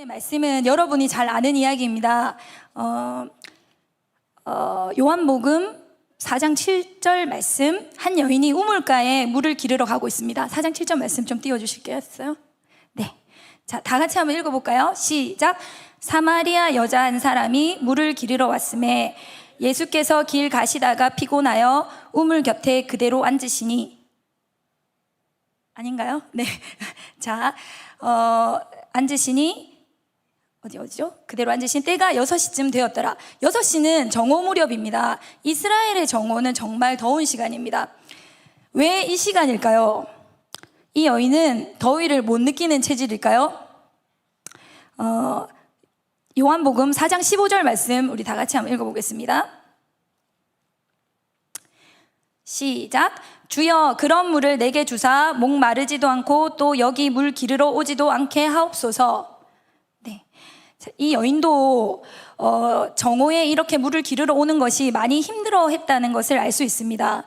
오늘의 말씀은 여러분이 잘 아는 이야기입니다. 요한복음 4장 7절 말씀, 한 여인이 우물가에 물을 기르러 가고 있습니다. 4장 7절 말씀 좀 띄워주실게요. 네, 자, 다 같이 한번 읽어볼까요? 시작. 사마리아 여자 한 사람이 물을 기르러 왔음에 예수께서 길 가시다가 피곤하여 우물 곁에 그대로 앉으시니, 아닌가요? 네. 자, 앉으시니, 어디죠? 그대로 앉으신 때가 6시쯤 되었더라. 6시는 정오 무렵입니다. 이스라엘의 정오는 정말 더운 시간입니다. 왜 이 시간일까요? 이 여인은 더위를 못 느끼는 체질일까요? 요한복음 4장 15절 말씀 우리 다 같이 한번 읽어보겠습니다. 시작. 주여, 그런 물을 내게 주사 목마르지도 않고 또 여기 물 기르러 오지도 않게 하옵소서. 네, 이 여인도 정오에 이렇게 물을 기르러 오는 것이 많이 힘들어했다는 것을 알 수 있습니다.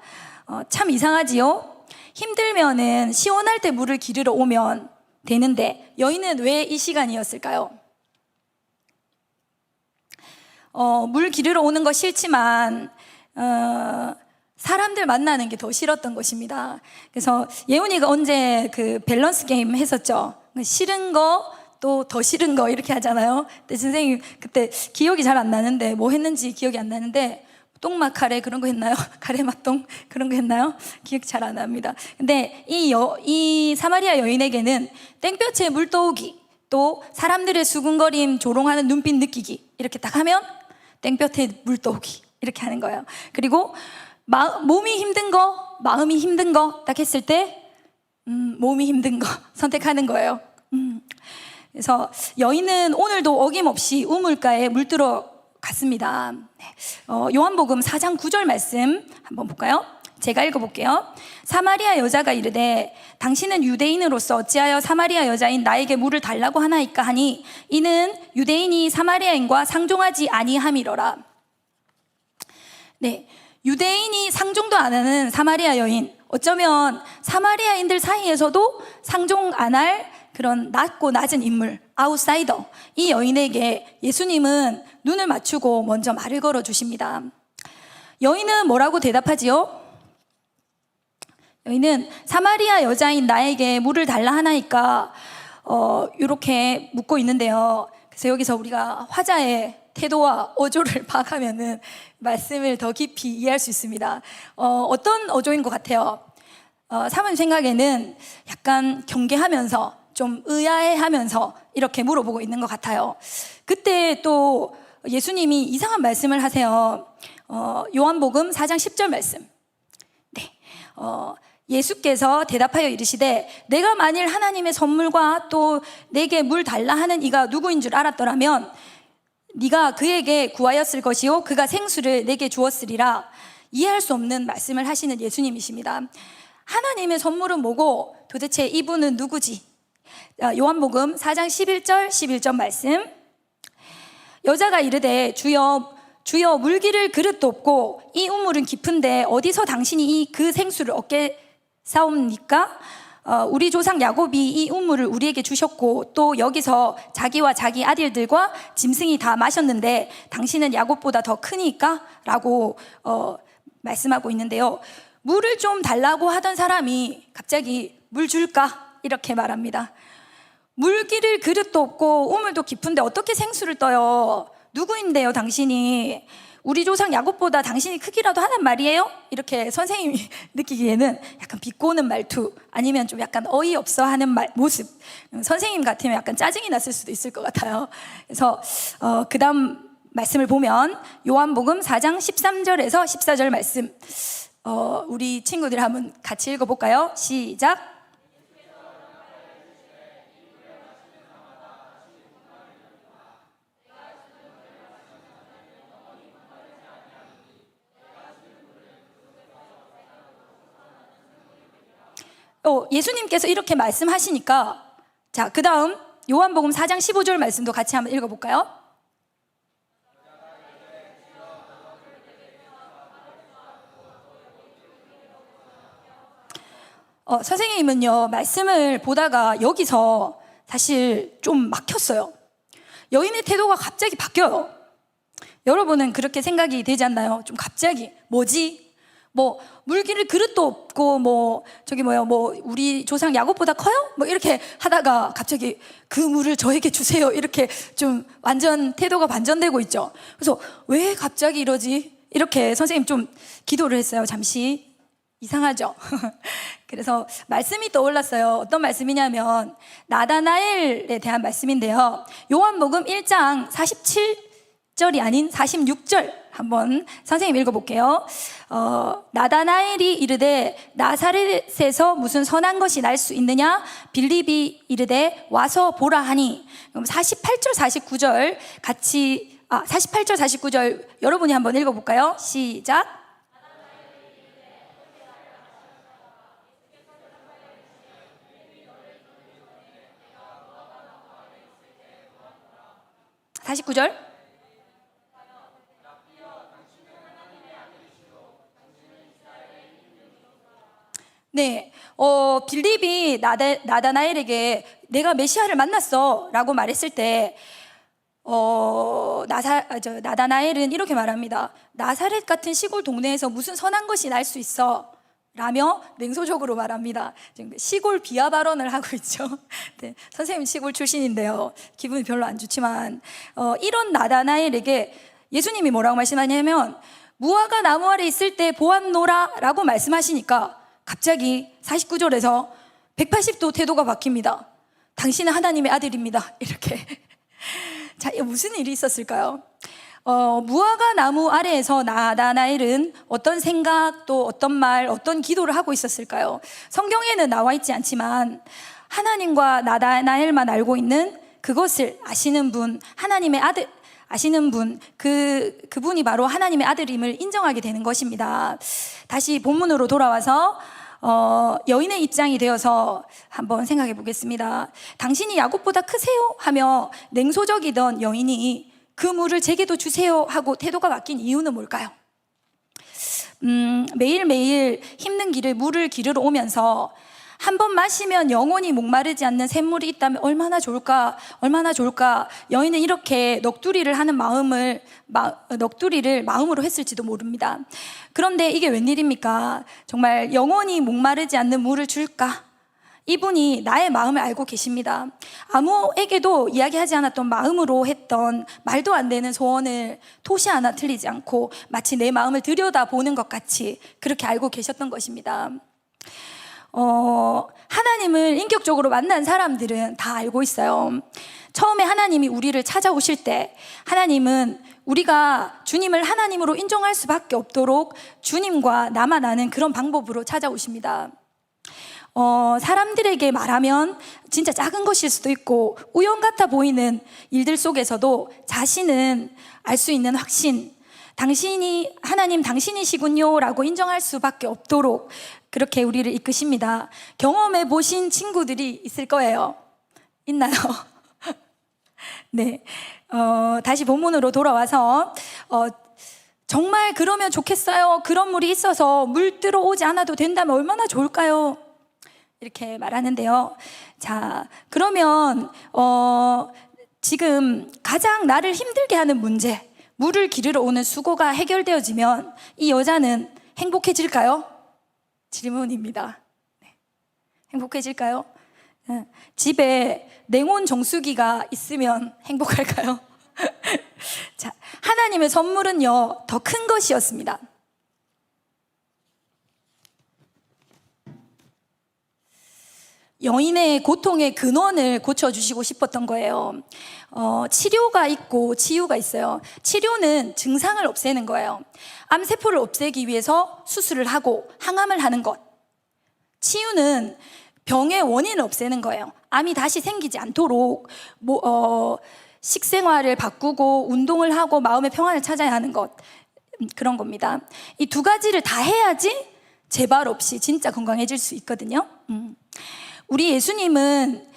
참 이상하지요? 힘들면은 시원할 때 물을 기르러 오면 되는데 여인은 왜 이 시간이었을까요? 물 기르러 오는 거 싫지만 사람들 만나는 게 더 싫었던 것입니다. 그래서 예훈이가 언제 그 밸런스 게임 했었죠. 싫은 거 또 더 싫은 거 이렇게 하잖아요. 근데 선생님 그때 기억이 잘 안 나는데 뭐 했는지 기억이 안 나는데 똥맛 카레 그런 거 했나요? 카레 맛똥 그런 거 했나요? 기억이 잘 안 납니다. 근데 이 사마리아 여인에게는 땡볕에 물 떠오기, 또 사람들의 수군거림 조롱하는 눈빛 느끼기, 이렇게 딱 하면 땡볕에 물 떠오기 이렇게 하는 거예요. 그리고 몸이 힘든 거, 마음이 힘든 거 딱 했을 때 몸이 힘든 거 선택하는 거예요. 그래서 여인은 오늘도 어김없이 우물가에 물들어 갔습니다. 요한복음 4장 9절 말씀 한번 볼까요? 제가 읽어볼게요. 사마리아 여자가 이르되 당신은 유대인으로서 어찌하여 사마리아 여자인 나에게 물을 달라고 하나이까 하니 이는 유대인이 사마리아인과 상종하지 아니함이로라. 네, 유대인이 상종도 안 하는 사마리아 여인, 어쩌면 사마리아인들 사이에서도 상종 안 할 그런 낮고 낮은 인물, 아웃사이더, 이 여인에게 예수님은 눈을 맞추고 먼저 말을 걸어 주십니다. 여인은 뭐라고 대답하지요? 여인은 사마리아 여자인 나에게 물을 달라 하나이까 이렇게 묻고 있는데요. 그래서 여기서 우리가 화자의 태도와 어조를 파악하면은 말씀을 더 깊이 이해할 수 있습니다. 어떤 어조인 것 같아요? 사모님 생각에는 약간 경계하면서 좀 의아해하면서 이렇게 물어보고 있는 것 같아요. 그때 또 예수님이 이상한 말씀을 하세요. 요한복음 4장 10절 말씀. 네, 예수께서 대답하여 이르시되 내가 만일 하나님의 선물과 또 내게 물 달라 하는 이가 누구인 줄 알았더라면 네가 그에게 구하였을 것이요 그가 생수를 내게 주었으리라. 이해할 수 없는 말씀을 하시는 예수님이십니다. 하나님의 선물은 뭐고 도대체 이분은 누구지? 요한복음 4장 11절 말씀. 여자가 이르되 주여 물기를 그릇도 없고 이 우물은 깊은데 어디서 당신이 그 생수를 얻게 사옵니까? 우리 조상 야곱이 이 우물을 우리에게 주셨고 또 여기서 자기와 자기 아들들과 짐승이 다 마셨는데 당신은 야곱보다 더 크니까? 라고 말씀하고 있는데요. 물을 좀 달라고 하던 사람이 갑자기 물 줄까? 이렇게 말합니다. 물기를 그릇도 없고 우물도 깊은데 어떻게 생수를 떠요? 누구인데요 당신이? 우리 조상 야곱보다 당신이 크기라도 하는 말이에요? 이렇게 선생님이 느끼기에는 약간 비꼬는 말투, 아니면 좀 약간 어이없어 하는 모습, 선생님 같으면 약간 짜증이 났을 수도 있을 것 같아요. 그래서 그 다음 말씀을 보면 요한복음 4장 13절에서 14절 말씀, 우리 친구들 한번 같이 읽어볼까요? 시작. 예수님께서 이렇게 말씀하시니까, 자, 그 다음 요한복음 4장 15절 말씀도 같이 한번 읽어볼까요? 선생님은요 말씀을 보다가 여기서 사실 좀 막혔어요. 여인의 태도가 갑자기 바뀌어요. 여러분은 그렇게 생각이 되지 않나요? 좀 갑자기 뭐지? 뭐 물기를 그릇도 없고 우리 조상 야곱보다 커요? 뭐 이렇게 하다가 갑자기 그 물을 저에게 주세요. 이렇게 좀 완전 태도가 반전되고 있죠. 그래서 왜 갑자기 이러지? 이렇게 선생님 좀 기도를 했어요. 잠시. 이상하죠? 그래서 말씀이 떠올랐어요. 어떤 말씀이냐면 나다나엘에 대한 말씀인데요. 요한복음 1장 47절이 아닌 46절 한번 선생님 읽어볼게요. 나다나엘이 이르되 나사렛에서 무슨 선한 것이 날 수 있느냐? 빌립이 이르되 와서 보라 하니. 그럼 48절 49절 같이 48절 49절 여러분이 한번 읽어볼까요? 시작. 49절. 네, 빌립이 나다나엘에게 내가 메시아를 만났어 라고 말했을 때 나다나엘은 이렇게 말합니다. 나사렛 같은 시골 동네에서 무슨 선한 것이 날 수 있어 라며 냉소적으로 말합니다. 지금 시골 비하 발언을 하고 있죠. 네, 선생님 시골 출신인데요. 기분이 별로 안 좋지만 이런 나다나엘에게 예수님이 뭐라고 말씀하냐면 무화과 나무 아래 있을 때 보았노라 라고 말씀하시니까 갑자기 49절에서 180도 태도가 바뀝니다. 당신은 하나님의 아들입니다. 이렇게. 자, 무슨 일이 있었을까요? 무화과 나무 아래에서 나다나엘은 어떤 생각, 또 어떤 말, 어떤 기도를 하고 있었을까요? 성경에는 나와 있지 않지만 하나님과 나다나엘만 알고 있는 그것을 아시는 분, 하나님의 아들 아시는 분, 그분이 바로 하나님의 아들임을 인정하게 되는 것입니다. 다시 본문으로 돌아와서 여인의 입장이 되어서 한번 생각해 보겠습니다. 당신이 야곱보다 크세요? 하며 냉소적이던 여인이 그 물을 제게도 주세요 하고 태도가 바뀐 이유는 뭘까요? 매일매일 힘든 길을 물을 기르러 오면서 한 번 마시면 영원히 목마르지 않는 샘물이 있다면 얼마나 좋을까, 얼마나 좋을까. 여인은 이렇게 넋두리를 마음으로 했을지도 모릅니다. 그런데 이게 웬일입니까? 정말 영원히 목마르지 않는 물을 줄까? 이분이 나의 마음을 알고 계십니다. 아무에게도 이야기하지 않았던 마음으로 했던 말도 안 되는 소원을 토시 하나 틀리지 않고 마치 내 마음을 들여다보는 것 같이 그렇게 알고 계셨던 것입니다. 하나님을 인격적으로 만난 사람들은 다 알고 있어요. 처음에 하나님이 우리를 찾아오실 때 하나님은 우리가 주님을 하나님으로 인정할 수밖에 없도록 주님과 나만 아는 그런 방법으로 찾아오십니다. 사람들에게 말하면 진짜 작은 것일 수도 있고 우연 같아 보이는 일들 속에서도 자신은 알 수 있는 확신, 당신이 하나님 당신이시군요 라고 인정할 수밖에 없도록 그렇게 우리를 이끄십니다. 경험해 보신 친구들이 있을 거예요. 있나요? 네. 다시 본문으로 돌아와서 정말 그러면 좋겠어요. 그런 물이 있어서 물 들어오지 않아도 된다면 얼마나 좋을까요? 이렇게 말하는데요. 자, 그러면 지금 가장 나를 힘들게 하는 문제, 물을 기르러 오는 수고가 해결되어지면 이 여자는 행복해질까요? 질문입니다. 네. 행복해질까요? 집에 냉온 정수기가 있으면 행복할까요? 자, 하나님의 선물은요, 더 큰 것이었습니다. 여인의 고통의 근원을 고쳐주시고 싶었던 거예요. 치료가 있고 치유가 있어요. 치료는 증상을 없애는 거예요. 암세포를 없애기 위해서 수술을 하고 항암을 하는 것. 치유는 병의 원인을 없애는 거예요. 암이 다시 생기지 않도록 식생활을 바꾸고 운동을 하고 마음의 평안을 찾아야 하는 것, 그런 겁니다. 이 두 가지를 다 해야지 재발 없이 진짜 건강해질 수 있거든요. 우리 예수님은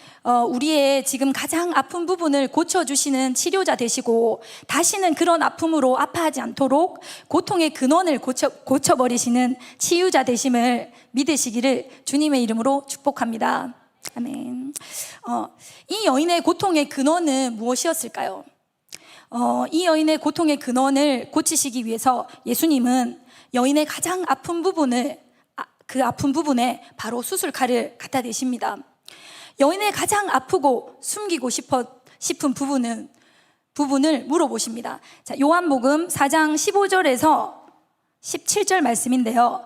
우리의 지금 가장 아픈 부분을 고쳐주시는 치료자 되시고 다시는 그런 아픔으로 아파하지 않도록 고통의 근원을 고쳐버리시는 치유자 되심을 믿으시기를 주님의 이름으로 축복합니다. 아멘. 이 여인의 고통의 근원은 무엇이었을까요? 이 여인의 고통의 근원을 고치시기 위해서 예수님은 여인의 가장 아픈 부분을 그 아픈 부분에 바로 수술칼을 갖다 대십니다. 여인의 가장 아프고 숨기고 싶은 부분을 물어보십니다. 자, 요한복음 4장 15절에서 17절 말씀인데요.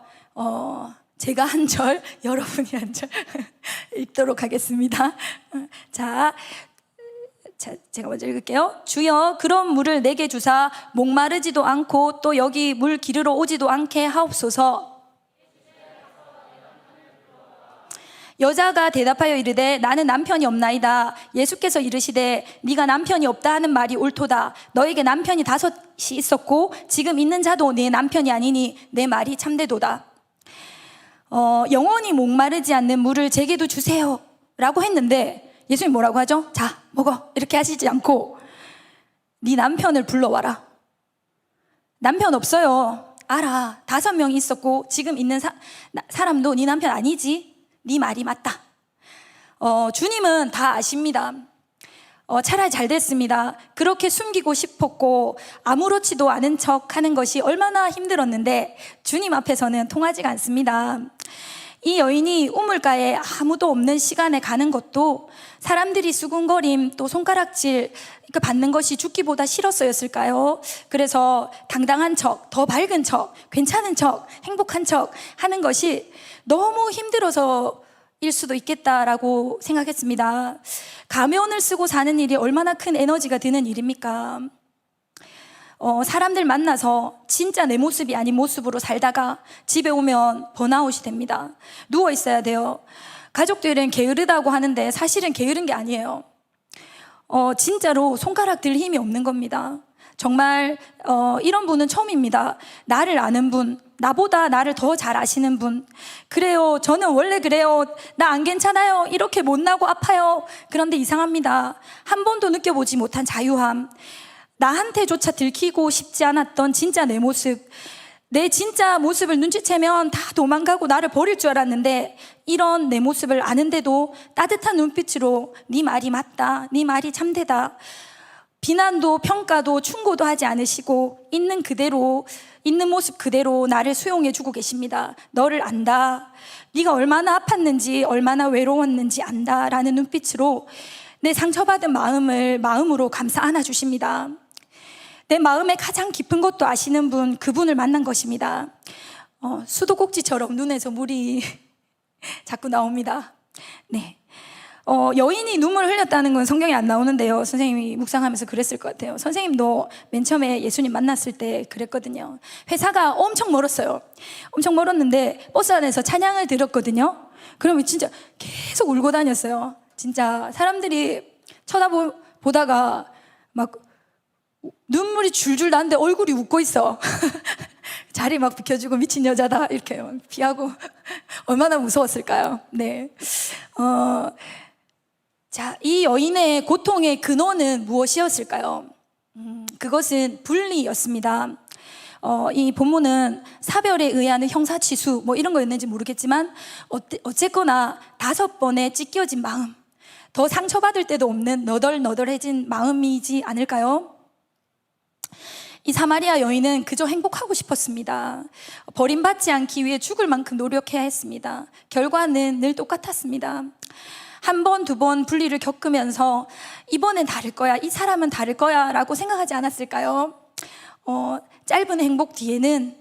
제가 한 절, 여러분이 한 절 읽도록 하겠습니다. 자, 제가 먼저 읽을게요. 주여, 그런 물을 내게 주사 목마르지도 않고 또 여기 물 기르러 오지도 않게 하옵소서. 여자가 대답하여 이르되 나는 남편이 없나이다. 예수께서 이르시되 네가 남편이 없다 하는 말이 옳도다. 너에게 남편이 5이 있었고 지금 있는 자도 네 남편이 아니니 내 말이 참되도다. 영원히 목마르지 않는 물을 제게도 주세요 라고 했는데 예수님 뭐라고 하죠? 자, 먹어 이렇게 하시지 않고 네 남편을 불러와라. 남편 없어요. 알아. 5명이 있었고 지금 있는 사람도 네 남편 아니지? 네 말이 맞다. 주님은 다 아십니다. 차라리 잘 됐습니다. 그렇게 숨기고 싶었고 아무렇지도 않은 척 하는 것이 얼마나 힘들었는데 주님 앞에서는 통하지가 않습니다. 이 여인이 우물가에 아무도 없는 시간에 가는 것도 사람들이 수군거림 또 손가락질 받는 것이 죽기보다 싫었어였을까요? 그래서 당당한 척, 더 밝은 척, 괜찮은 척, 행복한 척 하는 것이 너무 힘들어서일 수도 있겠다라고 생각했습니다. 가면을 쓰고 사는 일이 얼마나 큰 에너지가 드는 일입니까? 사람들 만나서 진짜 내 모습이 아닌 모습으로 살다가 집에 오면 번아웃이 됩니다. 누워 있어야 돼요. 가족들은 게으르다고 하는데 사실은 게으른 게 아니에요. 진짜로 손가락 들 힘이 없는 겁니다. 정말 이런 분은 처음입니다. 나를 아는 분, 나보다 나를 더 잘 아시는 분. 그래요, 저는 원래 그래요, 나 안 괜찮아요, 이렇게 못나고 아파요. 그런데 이상합니다. 한 번도 느껴보지 못한 자유함, 나한테조차 들키고 싶지 않았던 진짜 내 모습, 내 진짜 모습을 눈치채면 다 도망가고 나를 버릴 줄 알았는데 이런 내 모습을 아는데도 따뜻한 눈빛으로 네 말이 맞다, 네 말이 참되다, 비난도 평가도 충고도 하지 않으시고 있는 그대로, 있는 모습 그대로 나를 수용해 주고 계십니다. 너를 안다, 네가 얼마나 아팠는지 얼마나 외로웠는지 안다 라는 눈빛으로 내 상처받은 마음으로 감싸 안아주십니다. 내 마음의 가장 깊은 것도 아시는 분, 그분을 만난 것입니다. 수도꼭지처럼 눈에서 물이 자꾸 나옵니다. 네. 여인이 눈물을 흘렸다는 건 성경에 안 나오는데요, 선생님이 묵상하면서 그랬을 것 같아요. 선생님도 맨 처음에 예수님 만났을 때 그랬거든요. 회사가 엄청 멀었어요. 엄청 멀었는데 버스 안에서 찬양을 들었거든요. 그러면 진짜 계속 울고 다녔어요. 진짜 사람들이 쳐다보다가 막 눈물이 줄줄 나는데 얼굴이 웃고 있어. 자리 막 비켜주고 미친 여자다 이렇게 피하고 얼마나 무서웠을까요? 네. 자, 이 여인의 고통의 근원은 무엇이었을까요? 그것은 분리였습니다. 이 본문은 사별에 의한 형사치수 뭐 이런 거였는지 모르겠지만 어쨌거나 5번의 찢겨진 마음, 더 상처받을 때도 없는 너덜너덜해진 마음이지 않을까요? 이 사마리아 여인은 그저 행복하고 싶었습니다. 버림받지 않기 위해 죽을 만큼 노력해야 했습니다. 결과는 늘 똑같았습니다. 1번, 2번 분리를 겪으면서 이번엔 다를 거야, 이 사람은 다를 거야 라고 생각하지 않았을까요? 짧은 행복 뒤에는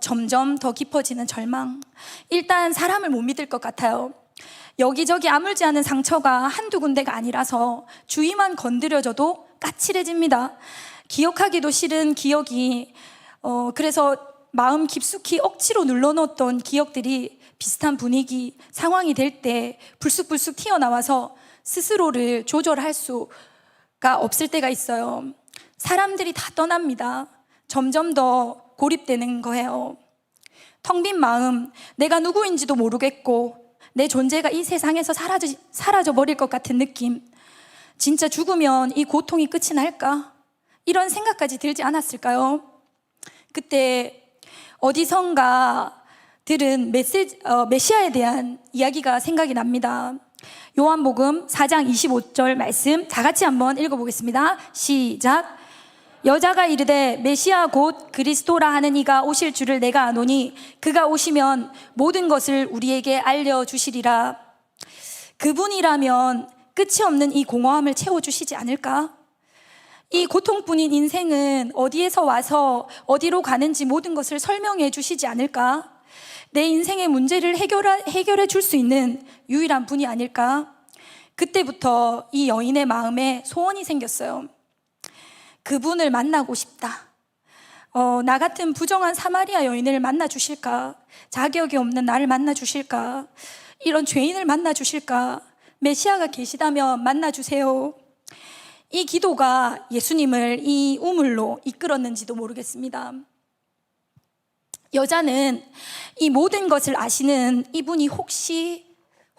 점점 더 깊어지는 절망, 일단 사람을 못 믿을 것 같아요. 여기저기 아물지 않은 상처가 한두 군데가 아니라서 주위만 건드려져도 까칠해집니다. 기억하기도 싫은 기억이 그래서 마음 깊숙이 억지로 눌러놓았던 기억들이 비슷한 분위기, 상황이 될 때 불쑥불쑥 튀어나와서 스스로를 조절할 수가 없을 때가 있어요. 사람들이 다 떠납니다. 점점 더 고립되는 거예요. 텅 빈 마음, 내가 누구인지도 모르겠고 내 존재가 이 세상에서 사라져버릴 것 같은 느낌, 진짜 죽으면 이 고통이 끝이 날까? 이런 생각까지 들지 않았을까요? 그때 어디선가 들은 메시아에 대한 이야기가 생각이 납니다. 요한복음 4장 25절 말씀 다 같이 한번 읽어보겠습니다. 시작. 여자가 이르되 메시아 곧 그리스도라 하는 이가 오실 줄을 내가 아노니 그가 오시면 모든 것을 우리에게 알려주시리라. 그분이라면 끝이 없는 이 공허함을 채워주시지 않을까? 이 고통뿐인 인생은 어디에서 와서 어디로 가는지 모든 것을 설명해 주시지 않을까? 내 인생의 문제를 해결해 줄 수 있는 유일한 분이 아닐까? 그때부터 이 여인의 마음에 소원이 생겼어요. 그분을 만나고 싶다. 나 같은 부정한 사마리아 여인을 만나 주실까? 자격이 없는 나를 만나 주실까? 이런 죄인을 만나 주실까? 메시아가 계시다면 만나 주세요. 이 기도가 예수님을 이 우물로 이끌었는지도 모르겠습니다. 여자는 이 모든 것을 아시는 이분이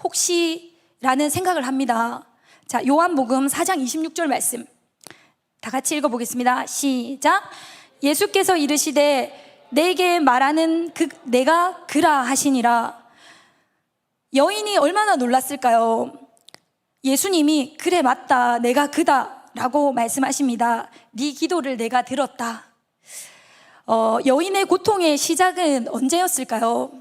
혹시라는 생각을 합니다. 자, 요한복음 4장 26절 말씀 다 같이 읽어보겠습니다. 시작. 예수께서 이르시되 내게 말하는 내가 그라 하시니라. 여인이 얼마나 놀랐을까요? 예수님이 그래 맞다, 내가 그다 라고 말씀하십니다. 네 기도를 내가 들었다. 여인의 고통의 시작은 언제였을까요?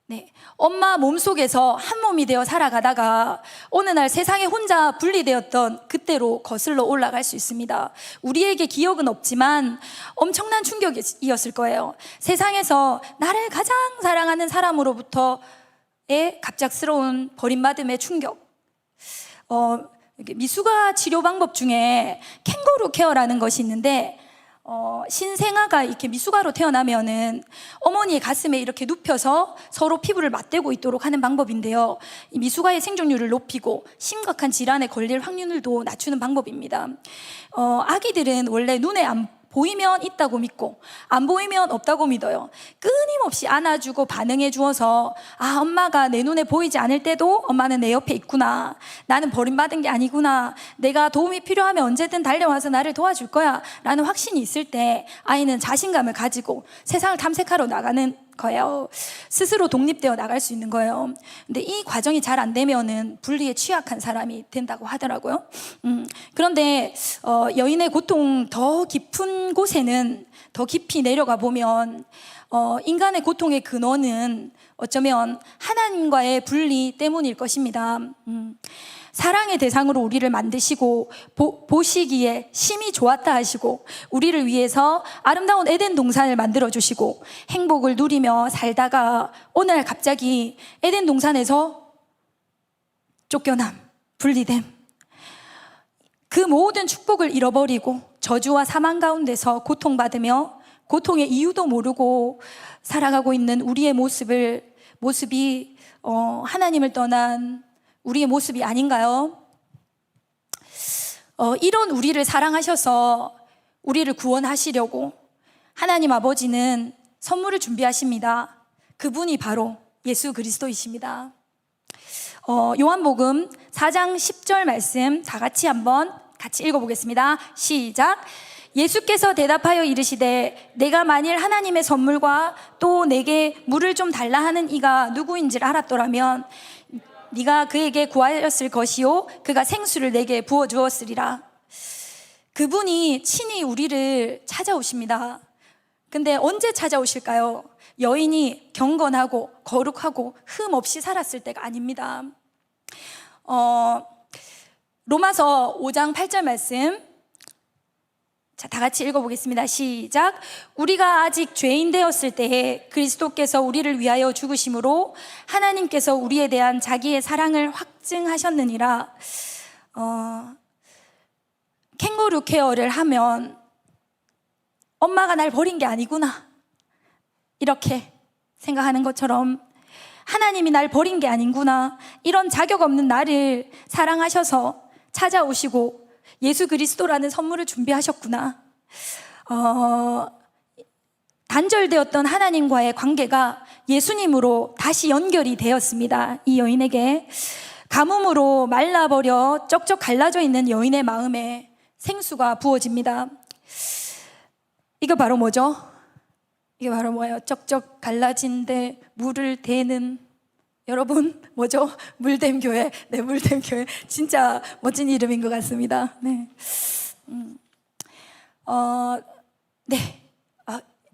네, 엄마 몸속에서 한 몸이 되어 살아가다가 어느 날 세상에 혼자 분리되었던 그때로 거슬러 올라갈 수 있습니다. 우리에게 기억은 없지만 엄청난 충격이었을 거예요. 세상에서 나를 가장 사랑하는 사람으로부터의 갑작스러운 버림받음의 충격. 미숙아 치료 방법 중에 캥거루 케어라는 것이 있는데 신생아가 이렇게 미숙아로 태어나면은 어머니의 가슴에 이렇게 눕혀서 서로 피부를 맞대고 있도록 하는 방법인데요. 이 미숙아의 생존율을 높이고 심각한 질환에 걸릴 확률도 낮추는 방법입니다. 아기들은 원래 눈에 안 보이면 있다고 믿고 안 보이면 없다고 믿어요. 끊임없이 안아주고 반응해 주어서 엄마가 내 눈에 보이지 않을 때도 엄마는 내 옆에 있구나, 나는 버림받은 게 아니구나, 내가 도움이 필요하면 언제든 달려와서 나를 도와줄 거야 라는 확신이 있을 때 아이는 자신감을 가지고 세상을 탐색하러 나가는 거예요. 스스로 독립되어 나갈 수 있는 거예요. 근데 이 과정이 잘 안 되면은 분리에 취약한 사람이 된다고 하더라고요. 그런데 여인의 고통 더 깊은 곳에는 더 깊이 내려가 보면 인간의 고통의 근원은 어쩌면 하나님과의 분리 때문일 것입니다. 사랑의 대상으로 우리를 만드시고 보시기에 심히 좋았다 하시고 우리를 위해서 아름다운 에덴 동산을 만들어주시고 행복을 누리며 살다가 어느 날 갑자기 에덴 동산에서 쫓겨남, 분리됨, 그 모든 축복을 잃어버리고 저주와 사망 가운데서 고통받으며 고통의 이유도 모르고 살아가고 있는 우리의 모습이 하나님을 떠난 우리의 모습이 아닌가요? 이런 우리를 사랑하셔서 우리를 구원하시려고 하나님 아버지는 선물을 준비하십니다. 그분이 바로 예수 그리스도이십니다. 요한복음 4장 10절 말씀 다 같이 읽어보겠습니다. 시작. 예수께서 대답하여 이르시되 내가 만일 하나님의 선물과 또 내게 물을 좀 달라 하는 이가 누구인지를 알았더라면 네가 그에게 구하였을 것이요 그가 생수를 내게 부어주었으리라. 그분이 친히 우리를 찾아오십니다. 근데 언제 찾아오실까요? 여인이 경건하고 거룩하고 흠 없이 살았을 때가 아닙니다. 로마서 5장 8절 말씀 다 같이 읽어보겠습니다. 시작. 우리가 아직 죄인 되었을 때에 그리스도께서 우리를 위하여 죽으심으로 하나님께서 우리에 대한 자기의 사랑을 확증하셨느니라. 캥거루 케어를 하면 엄마가 날 버린 게 아니구나 이렇게 생각하는 것처럼 하나님이 날 버린 게 아니구나, 이런 자격 없는 나를 사랑하셔서 찾아오시고 예수 그리스도라는 선물을 준비하셨구나. 단절되었던 하나님과의 관계가 예수님으로 다시 연결이 되었습니다. 이 여인에게 가뭄으로 말라버려 쩍쩍 갈라져 있는 여인의 마음에 생수가 부어집니다. 이거 바로 뭐죠? 이게 바로 뭐예요? 쩍쩍 갈라진데 물을 대는, 여러분 뭐죠? 물댐 교회. 네, 물댐 교회. 진짜 멋진 이름인 것 같습니다. 네. 네.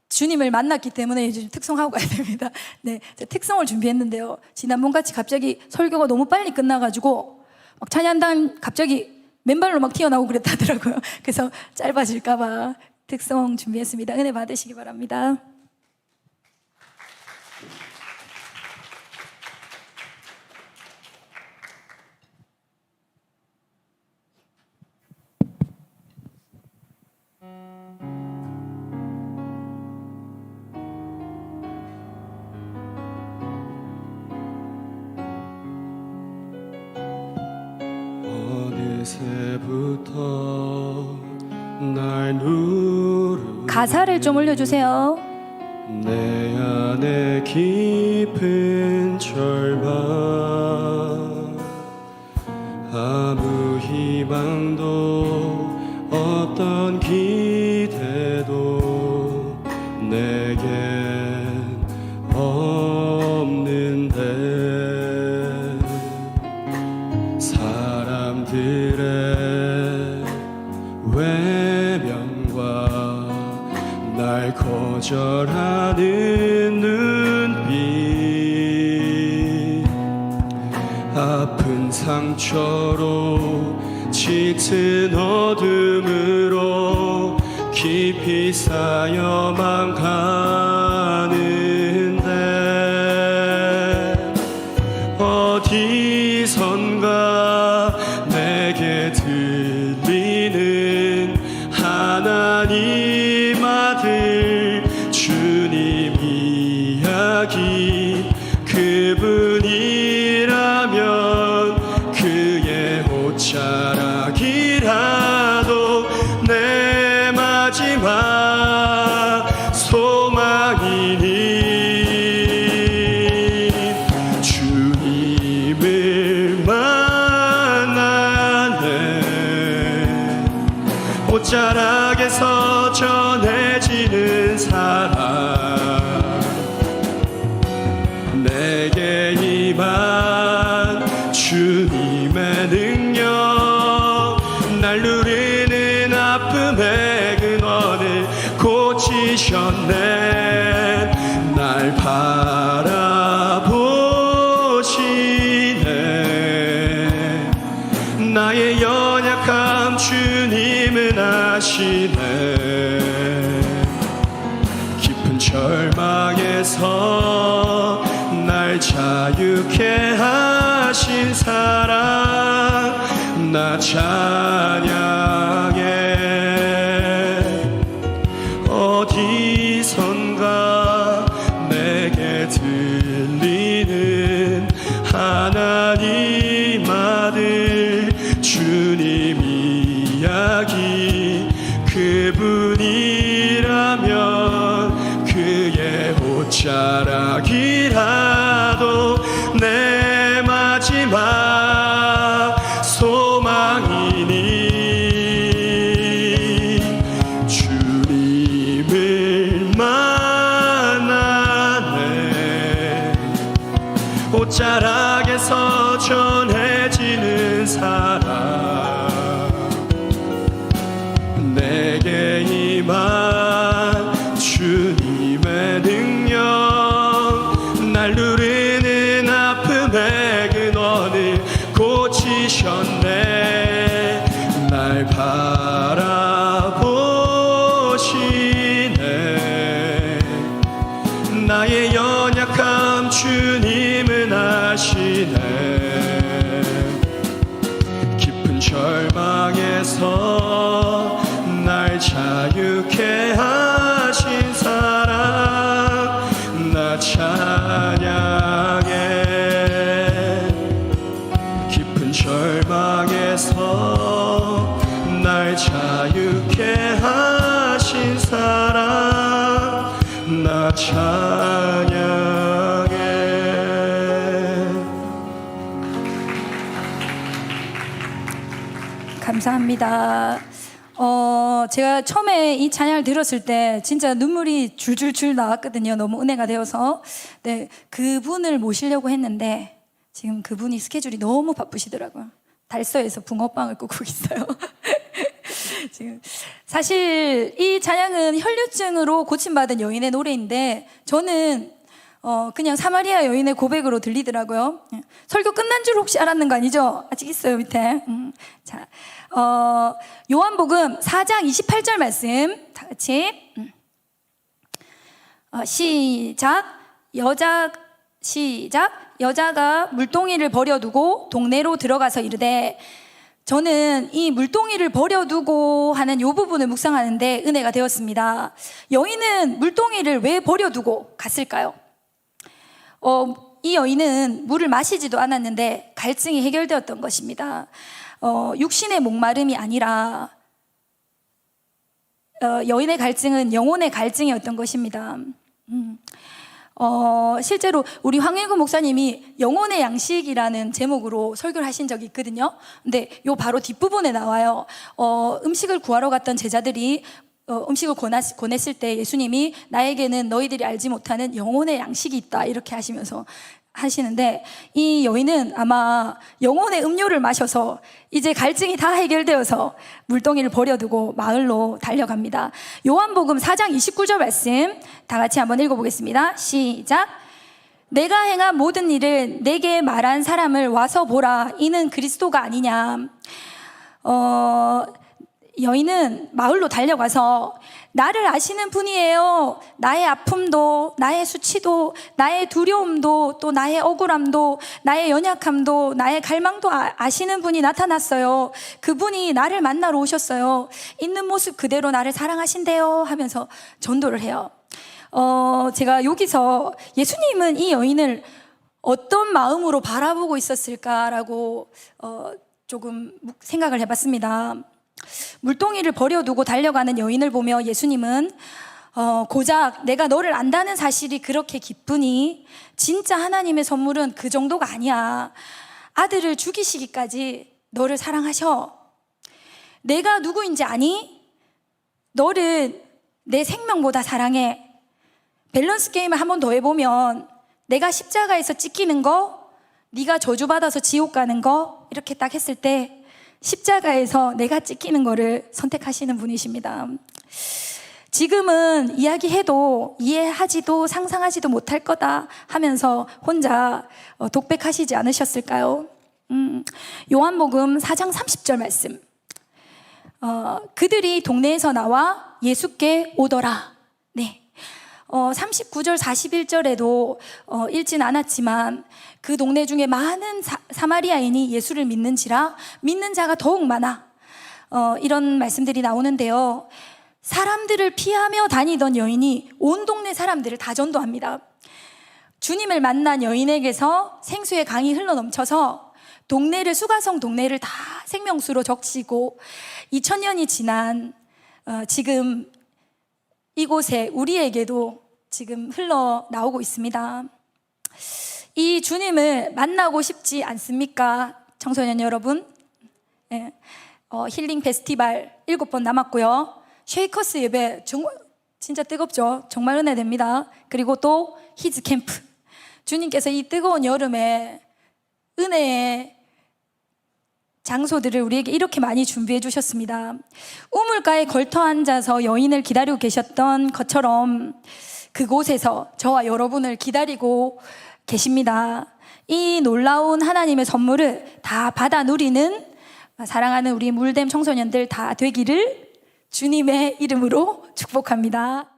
주님을 만났기 때문에 이제 특송하고 가야 됩니다. 네, 특송을 준비했는데요. 지난번 같이 갑자기 설교가 너무 빨리 끝나가지고 막 찬양단 갑자기 맨발로 막 튀어나오고 그랬다더라고요. 그래서 짧아질까봐 특송 준비했습니다. 은혜 받으시기 바랍니다. 어느새부터 날 누르 가사를 좀 올려주세요. 내 안에 깊은 절망 아무 희망도 어떤 기대도 내겐 없는데 사람들의 외면과 날 거절하는 눈빛 아픈 상처로 짙은 어둠으로 깊이 쌓여만 가는데 어디선가 내게 들리는 하나님 아들 주님 이야기 그분이라면 그의 옷자락이라도 내 마지막 소망이니 주님을 만나네 옷자락에서 전해지는 사랑 내게 임한 주님의 능력 날 누르는 아픔의 근원을 고치셨네 날 바라보시네 나의 연약함 주님은 아시네 깊은 절망에서 날 자유케 하신 사랑 나 찬양해 어디선가 내게 들리는 하나님 아들 주님 이야기 그분이라면 그의 옷자락이라도 내 마지막 소망이니 주님을 만나네 옷자락에서 전해지는 사랑 내게 임한 주님의 능력 날 누르는 아픔의 근원을 고치셨네 날 바라보시네 나의 연약함 주님은 아시네 깊은 절망에서 날 자유케 하신 사랑 나 찬양해 깊은 절망에서 날 자유케 하신 사랑 나 찬양해 감사합니다. 제가 처음에 이 찬양을 들었을 때 진짜 눈물이 줄줄줄 나왔거든요. 너무 은혜가 되어서. 네, 그분을 모시려고 했는데 지금 그분이 스케줄이 너무 바쁘시더라고요. 달서에서 붕어빵을 굽고 있어요. 지금 사실 이 찬양은 혈류증으로 고침받은 여인의 노래인데 저는 그냥 사마리아 여인의 고백으로 들리더라고요. 설교 끝난 줄 혹시 알았는 거 아니죠? 아직 있어요 밑에. 자, 요한복음 4장 28절 말씀 다 같이 시작. 여자가 물동이를 버려두고 동네로 들어가서 이르되. 저는 이 물동이를 버려두고 하는 이 부분을 묵상하는데 은혜가 되었습니다. 여인은 물동이를 왜 버려두고 갔을까요? 이 여인은 물을 마시지도 않았는데 갈증이 해결되었던 것입니다. 육신의 목마름이 아니라 여인의 갈증은 영혼의 갈증이었던 것입니다. 실제로 우리 황일구 목사님이 영혼의 양식이라는 제목으로 설교를 하신 적이 있거든요. 근데 요 바로 뒷부분에 나와요. 음식을 구하러 갔던 제자들이 음식을 권했을 때 예수님이 나에게는 너희들이 알지 못하는 영혼의 양식이 있다 이렇게 하시는데 이 여인은 아마 영혼의 음료를 마셔서 이제 갈증이 다 해결되어서 물동이를 버려두고 마을로 달려갑니다. 요한복음 4장 29절 말씀 다 같이 한번 읽어보겠습니다. 시작. 내가 행한 모든 일을 내게 말한 사람을 와서 보라. 이는 그리스도가 아니냐. 여인은 마을로 달려가서 나를 아시는 분이에요. 나의 아픔도, 나의 수치도, 나의 두려움도, 또 나의 억울함도, 나의 연약함도, 나의 갈망도 아시는 분이 나타났어요. 그분이 나를 만나러 오셨어요. 있는 모습 그대로 나를 사랑하신대요 하면서 전도를 해요. 제가 여기서 예수님은 이 여인을 어떤 마음으로 바라보고 있었을까라고 조금 생각을 해봤습니다. 물동이를 버려두고 달려가는 여인을 보며 예수님은 고작 내가 너를 안다는 사실이 그렇게 기쁘니 진짜 하나님의 선물은 그 정도가 아니야. 아들을 죽이시기까지 너를 사랑하셔. 내가 누구인지 아니? 너를 내 생명보다 사랑해. 밸런스 게임을 한 번 더 해보면 내가 십자가에서 찢기는 거, 네가 저주받아서 지옥 가는 거 이렇게 딱 했을 때 십자가에서 내가 찢기는 거를 선택하시는 분이십니다. 지금은 이야기해도 이해하지도 상상하지도 못할 거다 하면서 혼자 독백하시지 않으셨을까요? 요한복음 4장 30절 말씀. 그들이 동네에서 나와 예수께 오더라. 네. 39절 41절에도 읽진 않았지만 그 동네 중에 많은 사마리아인이 예수를 믿는지라 믿는 자가 더욱 많아. 이런 말씀들이 나오는데요. 사람들을 피하며 다니던 여인이 온 동네 사람들을 다 전도합니다. 주님을 만난 여인에게서 생수의 강이 흘러넘쳐서 동네를, 수가성 동네를 다 생명수로 적시고 2000년이 지난 지금 이곳에 우리에게도 지금 흘러나오고 있습니다. 이 주님을 만나고 싶지 않습니까? 청소년 여러분. 네. 힐링 페스티벌 7번 남았고요. 쉐이커스 예배 정말 진짜 뜨겁죠? 정말 은혜됩니다. 그리고 또 히즈 캠프. 주님께서 이 뜨거운 여름에 은혜의 장소들을 우리에게 이렇게 많이 준비해 주셨습니다. 우물가에 걸터 앉아서 여인을 기다리고 계셨던 것처럼 그곳에서 저와 여러분을 기다리고 계십니다. 이 놀라운 하나님의 선물을 다 받아 누리는 사랑하는 우리 물댐 청소년들 다 되기를 주님의 이름으로 축복합니다.